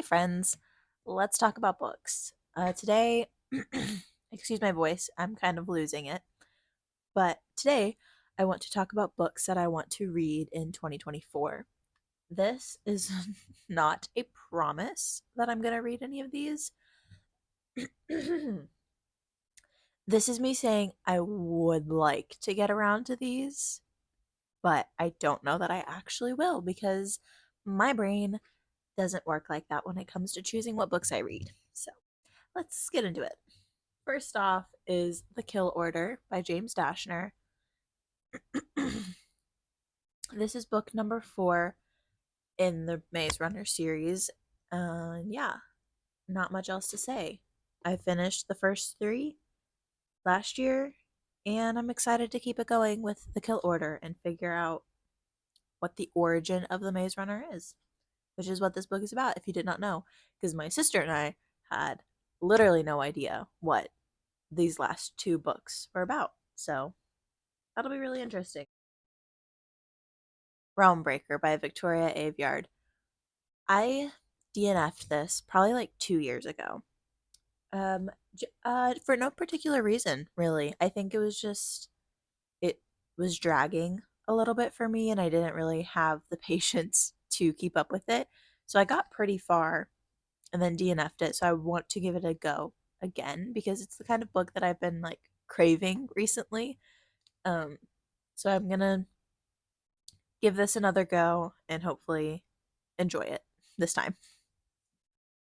friends, let's talk about books. Today, excuse my voice, I'm kind of losing it. But today, I want to talk about books that I want to read in 2024. This is not a promise that I'm going to read any of these. This is me saying I would like to get around to these, but I don't know that I actually will because my brain doesn't work like that when it comes to choosing what books I read. So let's get into it. First off is The Kill Order by James Dashner. This is book number 4 in the Maze Runner series. Yeah, not much else to say. I finished the first 3 last year, and I'm excited to keep it going with The Kill Order and figure out what the origin of the Maze Runner is, which is what this book is about, if you did not know. Because my sister and I had literally no idea what these last 2 books were about. So that'll be really interesting. Realmbreaker by Victoria Aveyard. I DNF'd this probably like 2 years ago. For no particular reason, really. I think it was just it was dragging a little bit for me, and I didn't really have the patience to keep up with it. So I got pretty far and then DNF'd it. So I want to give it a go again because it's the kind of book that I've been like craving recently. Um, so I'm gonna give this another go and hopefully enjoy it this time.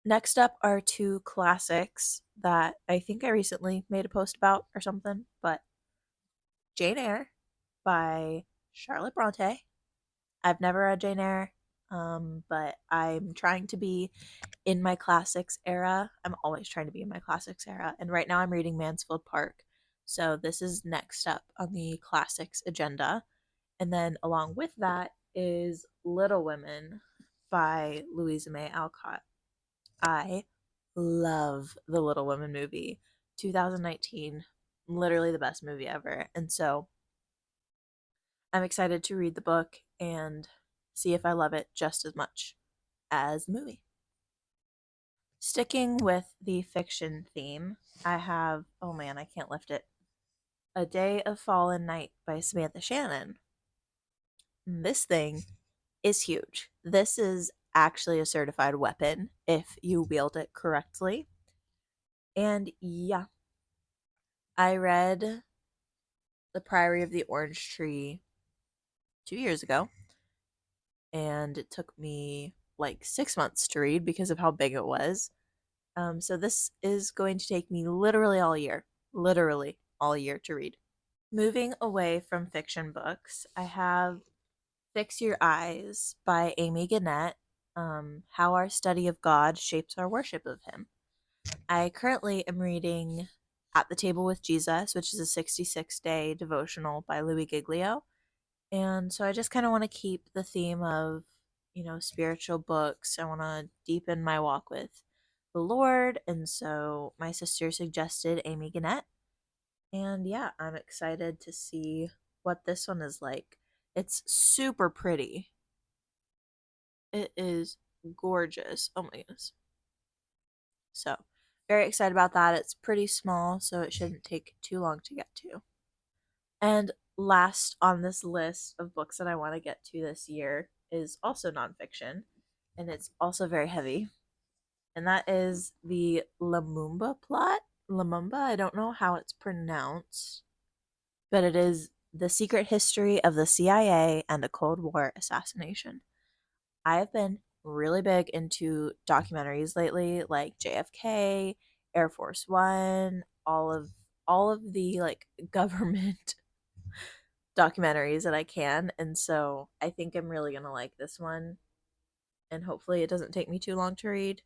Next up are 2 classics that I think I recently made a post about or something, but Jane Eyre by Charlotte Bronte. I've never read Jane Eyre, but I'm trying to be in my classics era. I'm always trying to be in my classics era, and right now I'm reading Mansfield Park. So this is next up on the classics agenda. And then along with that is Little Women by Louisa May Alcott. I love the Little Women movie. 2019, literally the best movie ever. And so I'm excited to read the book and see if I love it just as much as the movie. Sticking with the fiction theme, I have, oh man, I can't lift it. A Day of Fallen Night by Samantha Shannon. This thing is huge. This is actually a certified weapon if you wield it correctly. And yeah, I read The Priory of the Orange Tree 2 years ago, and it took me like 6 months to read because of how big it was. So this is going to take me literally all year to read. Moving away from fiction books, I have Fix Your Eyes by Amy Gannett. How Our Study of God Shapes Our Worship of Him. I currently am reading At the Table with Jesus, which is a 66-day devotional by Louis Giglio. And so I just kind of want to keep the theme of, spiritual books. I want to deepen my walk with the Lord. And so my sister suggested Amy Gannett. And yeah, I'm excited to see what this one is like. It's super pretty. It is gorgeous. Oh my goodness. So, very excited about that. It's pretty small, so it shouldn't take too long to get to. And last on this list of books that I want to get to this year is also nonfiction, and it's also very heavy. And that is the Lumumba plot. Lumumba, I don't know how it's pronounced, but it is The Secret History of the CIA and a Cold War Assassination. I have been really big into documentaries lately, like JFK, Air Force One, all of the like government documentaries that I can, and so I think I'm really gonna like this one, and hopefully it doesn't take me too long to read,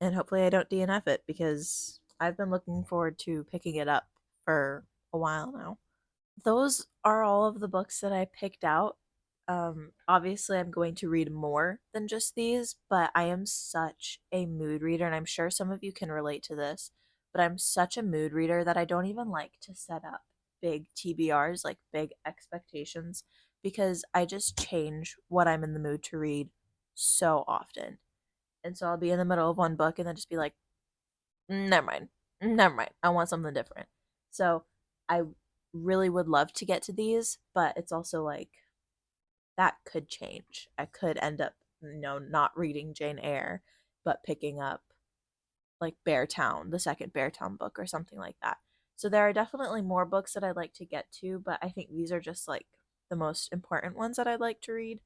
and hopefully I don't DNF it because I've been looking forward to picking it up for a while now. Those are all of the books that I picked out. Obviously, I'm going to read more than just these, but I am such a mood reader, and I'm sure some of you can relate to this. But I'm such a mood reader that I don't even like to set up big TBRs, like big expectations, because I just change what I'm in the mood to read so often. And so I'll be in the middle of one book and then just be like, never mind. Never mind. I want something different. So I really would love to get to these, but it's also like that could change. I could end up, not reading Jane Eyre, but picking up like Beartown, the second Beartown book or something like that. So there are definitely more books that I'd like to get to, but I think these are just like the most important ones that I'd like to read.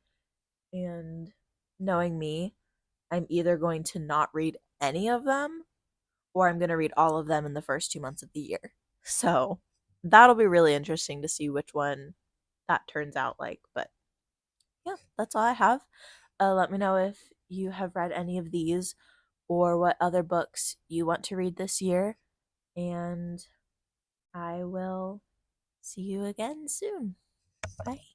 And knowing me, I'm either going to not read any of them or I'm going to read all of them in the first 2 months of the year. So that'll be really interesting to see which one that turns out like. But yeah, that's all I have. Let me know if you have read any of these or what other books you want to read this year. And I will see you again soon. Bye.